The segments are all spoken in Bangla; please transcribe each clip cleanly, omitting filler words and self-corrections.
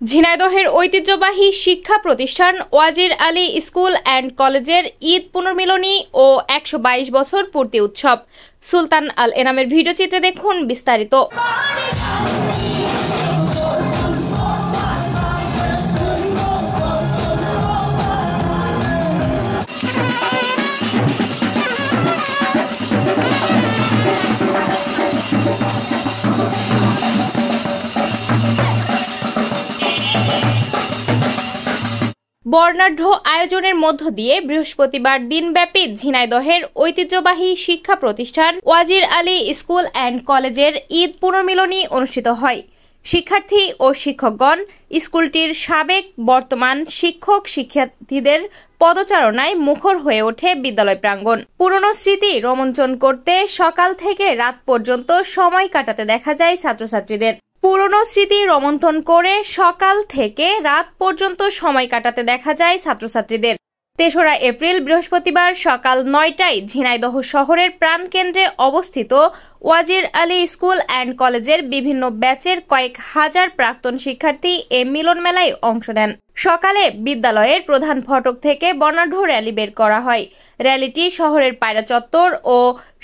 ঝিনাইদহের ঐতিহ্যবাহী শিক্ষা প্রতিষ্ঠান ওয়াজির আলী স্কুল অ্যান্ড কলেজের ঈদ পুনর্মিলনী ও ১২২ বছর পূর্তি উৎসব। সুলতান আল এনামের ভিডিও চিত্রে দেখুন বিস্তারিত। বর্ণাঢ্য আয়োজনের মধ্য দিয়ে বৃহস্পতিবার দিনব্যাপী ঝিনাইদহের ঐতিহ্যবাহী শিক্ষা প্রতিষ্ঠান ওয়াজির আলী স্কুল অ্যান্ড কলেজের ঈদ পুনর্মিলনী অনুষ্ঠিত হয়। শিক্ষার্থী ও শিক্ষকগণ স্কুলটির সাবেক বর্তমান শিক্ষক শিক্ষার্থীদের পদচারণায় মুখর হয়ে ওঠে বিদ্যালয় প্রাঙ্গণ। পুরনো স্মৃতি রোমঞ্চন করতে সকাল থেকে রাত পর্যন্ত সময় কাটাতে দেখা যায় ছাত্রছাত্রীদের। পুরনো স্মৃতি রোমন্থন করে সকাল থেকে রাত পর্যন্ত সময় কাটাতে দেখা যায় ছাত্রছাত্রীদের। ৩রা এপ্রিল বৃহস্পতিবার সকাল ৯টায় ঝিনাইদহ শহরের প্রাণকেন্দ্রে অবস্থিত ওয়াজির আলী স্কুল অ্যান্ড কলেজের বিভিন্ন ব্যাচের কয়েক হাজার প্রাক্তন শিক্ষার্থী এ মিলন মেলায় অংশ নেন। সকালে বিদ্যালয়ের প্রধান ফটক থেকে বর্ণাঢ্য র্যালি বের করা হয়। র্যালিটি শহরের পায়রা চত্বর ও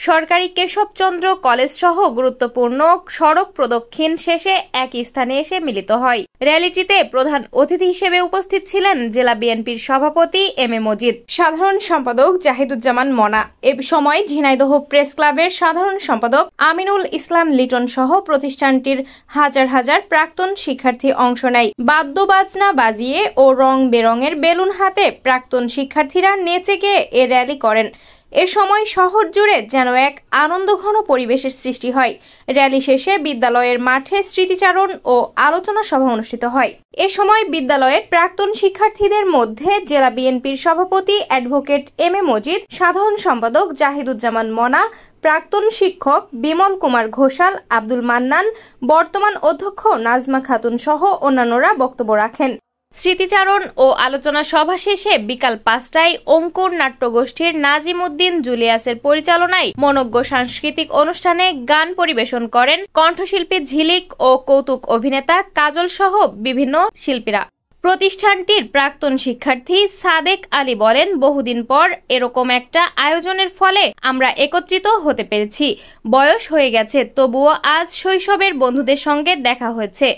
সরকারি কেশবচন্দ্র কলেজ সহ গুরুত্বপূর্ণ সড়ক প্রদক্ষিণ শেষে একই স্থানে এসে মিলিত হয়। র্যালিটিতে প্রধান অতিথি হিসেবে উপস্থিত ছিলেন জেলা বিএনপির সভাপতি এম এ মজিদ, সাধারণ সম্পাদক জাহিদুজ্জামান মনা। এ সময় ঝিনাইদহ প্রেস ক্লাবের সাধারণ সম্পাদক আমিনুল ইসলাম লিটন সহ প্রতিষ্ঠানটির হাজার হাজার প্রাক্তন শিক্ষার্থী অংশ নেয়। বাদ্যবাজনা বাজিয়ে ও রং বেরঙের বেলুন হাতে প্রাক্তন শিক্ষার্থীরা নেচে গিয়ে এ র্যালি করেন। এ সময় শহর জুড়ে যেন এক আনন্দঘন পরিবেশের সৃষ্টি হয়। র্যালি শেষে বিদ্যালয়ের মাঠে স্মৃতিচারণ ও আলোচনা সভা অনুষ্ঠিত হয়। এ সময় বিদ্যালয়ের প্রাক্তন শিক্ষার্থীদের মধ্যে জেলা বিএনপির সভাপতি অ্যাডভোকেট এম এ মজিদ, সাধারণ সম্পাদক জাহিদুজ্জামান মনা, প্রাক্তন শিক্ষক বিমল কুমার ঘোষাল, আব্দুল মান্নান, বর্তমান অধ্যক্ষ নাজমা খাতুন সহ অন্যান্যরা বক্তব্য রাখেন। স্মৃতিচারণ ও আলোচনা সভা শেষে বিকাল ৫টায় অঙ্কুর নাট্যগোষ্ঠীর নাজিম উদ্দিন জুলিয়াসের পরিচালনায় মনোজ্ঞ সাংস্কৃতিক অনুষ্ঠানে গান পরিবেশন করেন কণ্ঠশিল্পী ঝিলিক ও কৌতুক অভিনেতা কাজল সহ বিভিন্ন শিল্পীরা। প্রতিষ্ঠানটির প্রাক্তন শিক্ষার্থী সাদেক আলী বলেন, বহুদিন পর এরকম একটা আয়োজনের ফলে আমরা একত্রিত হতে পেরেছি। বয়স হয়ে গেছে, তবুও আজ শৈশবের বন্ধুদের সঙ্গে দেখা হয়েছে।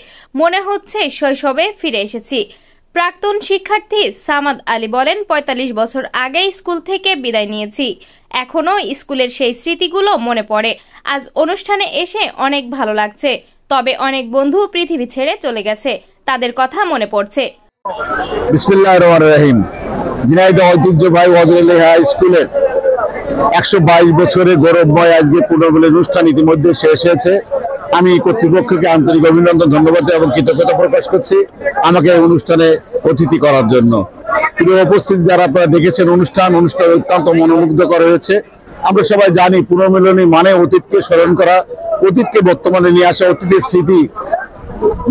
মনে হচ্ছে শৈশবে ফিরে এসেছি। প্রাক্তন শিক্ষার্থী সামাদ আলী বলেন, ৪৫ বছর আগে স্কুল থেকে বিদায় নিয়েছি। এখনো স্কুলের সেই স্মৃতিগুলো মনে পড়ে। আজ অনুষ্ঠানে এসে অনেক ভালো লাগছে। তবে অনেক বন্ধু পৃথিবী ছেড়ে চলে গেছে, তাদের কথা মনে পড়ছে। বিসমিল্লাহির রহমানির রহিম। ঝিনাইদহ ঐতিহ্যবাহী ওয়াজির আলী হাই স্কুলের ১২২ বছরের গৌরবময় আজকে পুনর্মিলনী অনুষ্ঠান ইতিমধ্যে শেষ হয়েছে। আমি কর্তৃপক্ষকে আন্তরিক অভিনন্দন, ধন্যবাদ এবং কৃতজ্ঞতা প্রকাশ করছি আমাকে এই অনুষ্ঠানে অতিথি করার জন্য। প্রিয় উপস্থিত যারা আপনারা দেখেছেন, অনুষ্ঠান অত্যন্ত মনোমুগ্ধকর হয়েছে। আমরা সবাই জানি পুনর্মিলনী মানে অতীতকে স্মরণ করা, অতীতকে বর্তমানে নিয়ে আসা, অতীতের স্মৃতি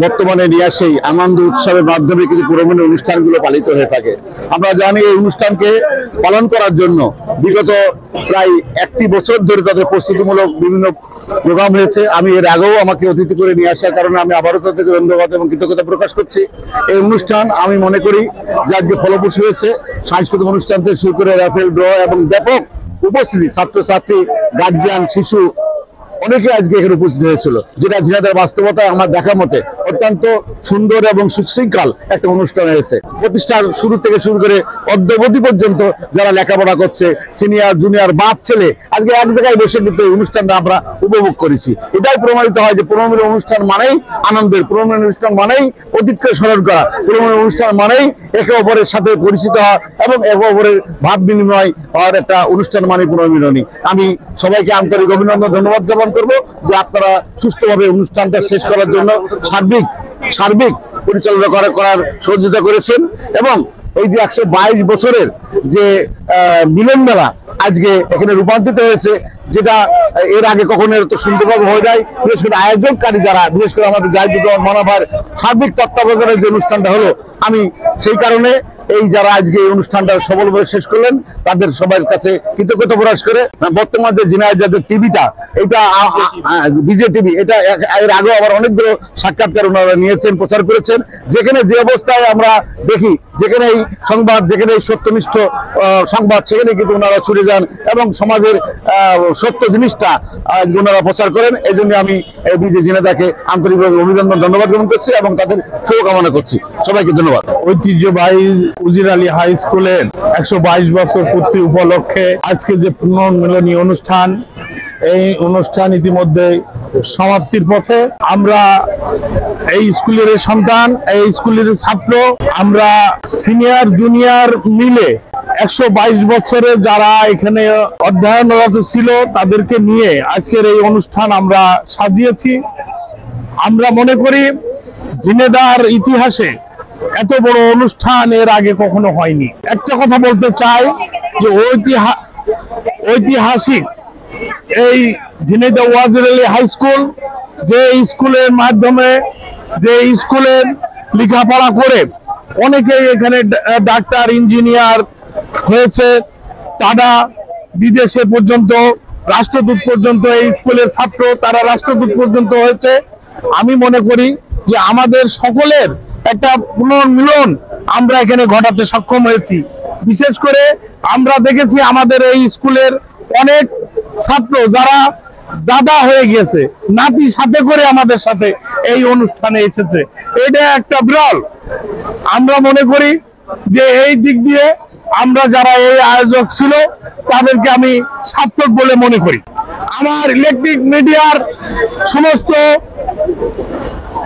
বর্তমানে নিয়ে আসেই আনন্দ উৎসবের মাধ্যমে কিন্তু পুরোমিলনী অনুষ্ঠানগুলো পালিত হয়ে থাকে। আমরা জানি এই অনুষ্ঠানকে পালন করার জন্য বিগত প্রায় ১ বছর ধরে তাদের প্রস্তুতিমূলক বিভিন্ন প্রোগ্রাম হয়েছে। আমি এর আগেও আমাকে অতিথি করে নিয়ে আসার কারণে আমি আবারও তাদেরকে ধন্যবাদ এবং কৃতজ্ঞতা প্রকাশ করছি। এই অনুষ্ঠান আমি মনে করি যে আজকে ফলপ্রসূ হয়েছে। সাংস্কৃতিক অনুষ্ঠান থেকে শুরু করে র্যাফেল ড্র এবং ব্যাপক উপস্থিতি, ছাত্রছাত্রী, গার্জিয়ান, শিশু অনেকে আজকে এখানে উপস্থিত হয়েছিল, যেটা ঝিনাইদহের বাস্তবতায় আমার দেখা মতে অত্যন্ত সুন্দর এবং সুশৃঙ্খল একটা অনুষ্ঠান হয়েছে। প্রতিষ্ঠার শুরু থেকে শুরু করে অদ্যাবধি পর্যন্ত যারা লেখাপড়া করছে, সিনিয়র জুনিয়র বাপ ছেলে আজকে এক জায়গায় বসে কিন্তু এই অনুষ্ঠানটা আমরা উপভোগ করেছি। এটাই প্রমাণিত হয় যে পুনর্মিলনী অনুষ্ঠান মানেই আনন্দের, পুনর্মিলনী অনুষ্ঠান মানেই অতীতকে স্মরণ করা, পুনর্মিলনী অনুষ্ঠান মানেই একে অপরের সাথে পরিচিত হওয়া এবং একে অপরের ভাব বিনিময় হওয়ার একটা অনুষ্ঠান মানে পুনর্মিলনী। আমি সবাইকে আন্তরিক অভিনন্দন, ধন্যবাদ জ্ঞাপন করবো যে আপনারা সুষ্ঠুভাবে অনুষ্ঠানটা শেষ করার জন্য সার্বিক পরিচালনা করার সহযোগিতা করেছেন এবং এই যে ১২২ বছরের যে মিলন মেলা আজকে এখানে রূপান্তরিত হয়েছে, যেটা এর আগে কখনো এত সুন্দরভাবে হয়ে যায়। বিশেষ করে আয়োজককারী যারা, বিশেষ করে আমাদের জাহিদুজ্জামান মনাভার সার্বিক তত্ত্বাবধানের যে অনুষ্ঠানটা হলো, আমি সেই কারণে এই যারা আজকে এই অনুষ্ঠানটা সফলভাবে শেষ করলেন তাদের সবার কাছে কৃতজ্ঞতা প্রকাশ করে বর্তমানে যে ঝিনাইদহের টিভিটা এটা বিজে টিভি, এটা এর আগেও আবার অনেকগুলো সাক্ষাৎকার ওনারা নিয়েছেন, প্রচার করেছেন, যেখানে যে অবস্থায় আমরা দেখি যেখানে এই সংবাদ, যেখানে এই সত্যনিষ্ঠ সংবাদ, সেখানে কিন্তু ওনারা ছুটে যান এবং সমাজের সত্য জিনিসটা আজকে ওনারা প্রচার করেন। এই জন্য আমি বিজে ঝিনাইদহকে আন্তরিকভাবে অভিনন্দন, ধন্যবাদ জ্ঞাপন করছি এবং তাদের শুভকামনা করছি। সবাইকে ধন্যবাদ। ঐতিহ্যবাহী উজির আলী হাই স্কুলের 122 বছর পূর্তি উপলক্ষে আজকে যে পুনর্মিলনী অনুষ্ঠান, এই অনুষ্ঠান ইতিমধ্যে সমাপ্তির পথে। আমরা এই স্কুলের সন্তান, এই স্কুলের ছাত্র, আমরা সিনিয়র জুনিয়র মিলে 122 বছরের যারা এখানে অধ্যয়নরত ছিল তাদেরকে নিয়ে আজকের এই অনুষ্ঠান আমরা সাজিয়েছি। আমরা মনে করি ঝিনাইদহের ইতিহাসে এত বড় অনুষ্ঠান এর আগে কখনো হয়নি। একটা কথা বলতে চাই যে ঐতিহাসিক এই ঝিনাইদহ ওয়াজির আলী হাই স্কুল, যে স্কুলের মাধ্যমে, যে স্কুলের লেখাপড়া করে অনেকেই এখানে ডাক্তার, ইঞ্জিনিয়ার হয়েছে, তারা বিদেশে পর্যন্ত, রাষ্ট্রদূত পর্যন্ত এই স্কুলের ছাত্র, তারা রাষ্ট্রদূত পর্যন্ত হয়েছে। আমি মনে করি যে আমাদের সকলের একটা পুনর্মিলন আমরা এখানে ঘটাতে সক্ষম হয়েছি। বিশেষ করে আমরা দেখেছি আমাদের এই স্কুলের অনেক ছাত্র যারা দাদা হয়ে গেছে, নাতি সাথে করে আমাদের সাথে এই অনুষ্ঠানে এসেছে, এটা একটা বিরল। আমরা মনে করি যে এই দিক দিয়ে আমরা যারা এই আয়োজক ছিল তাদেরকে আমি সার্থক বলে মনে করি। আমার ইলেকট্রিক মিডিয়ার সমস্ত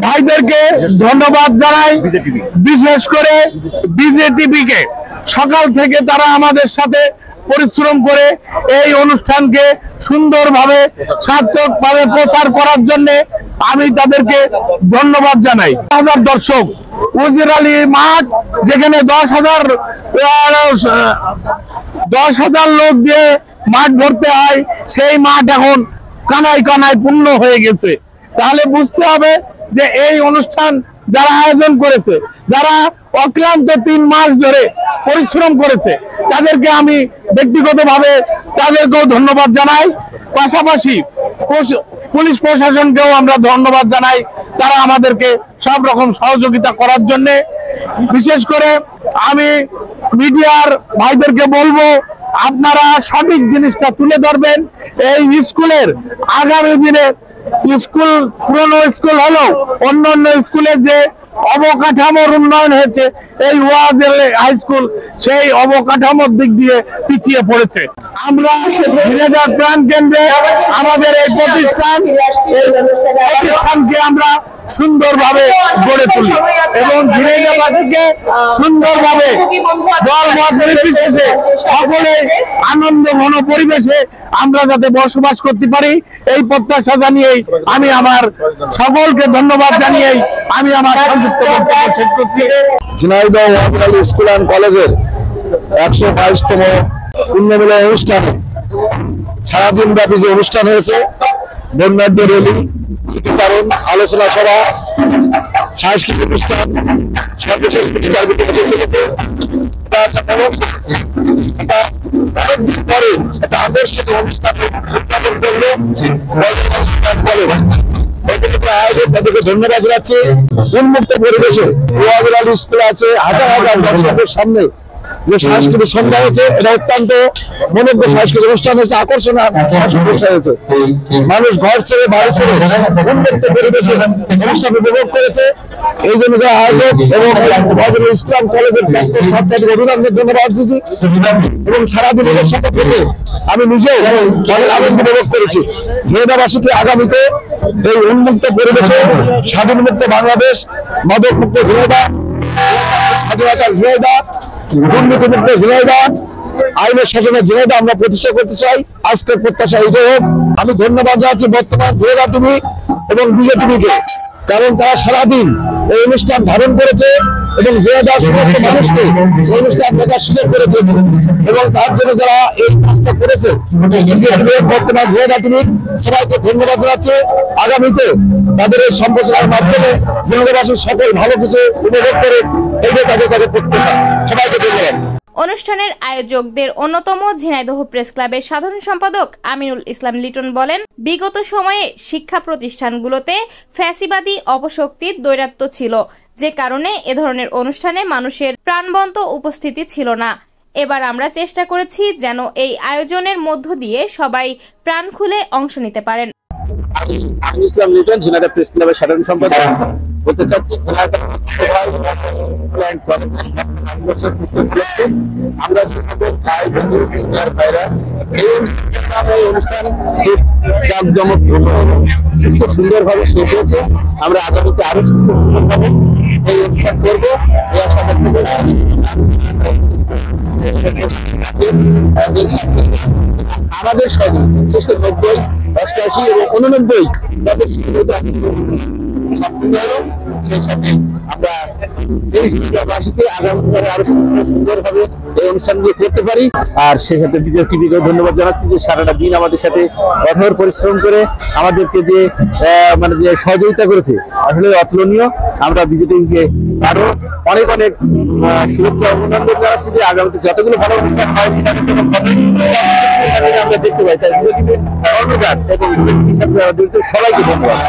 ভাইদেরকে ধন্যবাদ জানাই, বিশেষ করে বিজে টিভিকে। সকাল থেকে তারা আমাদের সাথে পরিশ্রম করে এই অনুষ্ঠানকে সুন্দরভাবে, সার্থকভাবে প্রচার করার জন্য আমি তাদেরকে ধন্যবাদ জানাই। হাজার দর্শক, উজির আলী মাঠ যেখানে 10,000 লোক দিয়ে মাঠ ভরতে হয়, সেই মাঠ এখন কানায় কানায় পূর্ণ হয়ে গেছে। তাহলে বুঝতে হবে যে এই অনুষ্ঠান যারা আয়োজন করেছে, যারা অক্লান্ত 3 মাস ধরে পরিশ্রম করেছে, তাদেরকে আমি ব্যক্তিগতভাবে তাদেরকেও ধন্যবাদ জানাই। পাশাপাশি পুলিশ প্রশাসনকেও আমরা ধন্যবাদ জানাই, তারা আমাদেরকে সব রকম সহযোগিতা করার জন্য। বিশেষ করে আমি মিডিয়ার ভাইদেরকে বলবো, আপনারা সঠিক জিনিসটা তুলে ধরবেন। এই স্কুলের আগামী দিনে স্কুল, পুরনো স্কুল হলো অন্যান্য স্কুলের যে অবকাঠামোর উন্নয়ন হয়েছে, এই ওয়াজির আলী হাই স্কুল সেই অবকাঠামোর দিক দিয়ে পিছিয়ে পড়েছে। আমরা ঝিনাইদহ প্রাণ কেন্দ্রে আমাদের এই প্রতিষ্ঠানকে আমরা সুন্দরভাবে গড়ে তুলি এবং ঝিনাইদহবাসীকে সুন্দরভাবে দল মত নির্বিশেষে সকলে আনন্দ ঘন পরিবেশে আমরা যাতে বসবাস করতে পারি, এই প্রত্যাশা জানিয়েই আমি আমার সকলকে ধন্যবাদ জানিয়েই আমি আমার সংযুক্ত বক্তব্য শেষ করছি। ঝিনাইদহ ওয়াজির আলী স্কুল অ্যান্ড কলেজের 122তম পুনর্মিলনী অনুষ্ঠানে সারাদিন ব্যাপী যে অনুষ্ঠান হয়েছে, বর্ণাঢ্য র্যালি, স্মৃতিচারণ, আলোচনা সভা, সাংস্কৃতিক অনুষ্ঠান, সর্বশেষ পুরস্কার বিতরণ চলেছে। অনেকদিন পরে একটা আদর্শিক অনুষ্ঠান উদ্যাপন করলো আয়োজক, তাদেরকে ধন্যবাদ জানাচ্ছি। উন্মুক্ত পরিবেশে ওয়াজির আলী স্কুল আছে, হাজার হাজার দর্শকদের সামনে যে সাংস্কৃতিক সন্ধ্যা হয়েছে, এটা অত্যন্ত মনোজ্ঞ সাংস্কৃতিক অনুষ্ঠান হয়েছে, আকর্ষণীয় অনুষ্ঠান হয়েছে। মানুষ ঘর ছেড়ে, বাড়ি ছেড়ে উন্মুক্ত পরিবেশে অনুষ্ঠান উপভোগ করেছে। এই জন্য যারা আয়োজক এবং ইসলাম কলেজের ছাত্রদের অভিনন্দন ধন্যবাদ দিচ্ছি এবং সারাদিন এদের সাথে পেতে আমি নিজেও অনেক আনন্দ উপভোগ করেছি। ঝিনাইদহবাসীকে আগামীতে এই উন্মুক্ত পরিবেশে স্বাধীনমুক্ত বাংলাদেশ, মাদকমুক্ত ঝিনাইদহ, স্বাধীনতার ঝিনাইদহ, দুর্নীতিমুক্ত ঝিনাইদহ, আইনের শাসনের ঝিনাইদহ আমরা প্রতিষ্ঠা করতে চাই। আজকের প্রত্যাশা এটাই হোক। আমি ধন্যবাদ জানাচ্ছি বর্তমান ঝিনাইদহ টিভি এবং বিজে টিভিকে, কারণ তারা সারাদিন এই অনুষ্ঠান ধারণ করেছে এবং ঝিনাইদহ সমস্ত মানুষকে এই অনুষ্ঠান দেখার সুযোগ করে দিয়েছে এবং তার জন্য যারা এই কাজটা করেছে বর্তমান ঝিনাইদহ টিভি সবাইকে ধন্যবাদ জানাচ্ছে। আগামীতে তাদের এই সম্প্রচারের মাধ্যমে ঝিনাইদহবাসীর সকল ভালো কিছু উপভোগ করে এইটা তাদের কাছে প্রত্যাশা। সবাইকে ধন্যবাদ। অনুষ্ঠানের আয়োজকদের অন্যতম ঝিনাইদহ প্রেস ক্লাবের সাধারণ সম্পাদক আমিনুল ইসলাম লিটন বলেন, বিগত সময়ে শিক্ষা প্রতিষ্ঠানগুলোতে ফ্যাসিবাদী অপশক্তির দৌরাত্ম্য ছিল, যে কারণে এ ধরনের অনুষ্ঠানে মানুষের প্রাণবন্ত উপস্থিতি ছিল না। এবার আমরা চেষ্টা করেছি যেন এই আয়োজনের মধ্য দিয়ে সবাই প্রাণ খুলে অংশ নিতে পারেন। আমিনুল ইসলাম লিটন, ঝিনাইদহ প্রেস ক্লাবের সাধারণ সম্পাদক। বলতে চাচ্ছি আমরা যে সকল ভাই বন্ধু ভাইরা এই অনুষ্ঠান খুব জাঁকজমক সুস্থ সুন্দরভাবে শেষ হয়েছে। আমরা আগামীতে আরো সুস্থ সুন্দরভাবে এই অনুষ্ঠান করবো এই আশা ব্যক্ত করি। আমাদের সঙ্গে বিশেষ করে 90, 88 এবং 89 তাদের সম্পূর্ণ হলো। সেই সাথে আমরা দেশবাসীকে আগামীকালে আরো সুন্দরভাবে এই অনুষ্ঠানগুলো করতে পারি। আর সেই সাথে বিজয় টিভিকেও ধন্যবাদ জানাচ্ছি যে সারাটা দিন আমাদের সাথে কঠোর পরিশ্রম করে আমাদেরকে যে মানে যে সহযোগিতা করেছে, আসলে অতুলনীয়। আমরা বিজয় টিভিকে আরো অনেক অনেক শুভেচ্ছা অভিনন্দন জানাচ্ছি যে আগামীতে যতগুলো ভালো অনুষ্ঠান হয় আমরা দেখতে পাই। তাই বিজয় টিভির কর্মকার এবং সবাইকে ধন্যবাদ।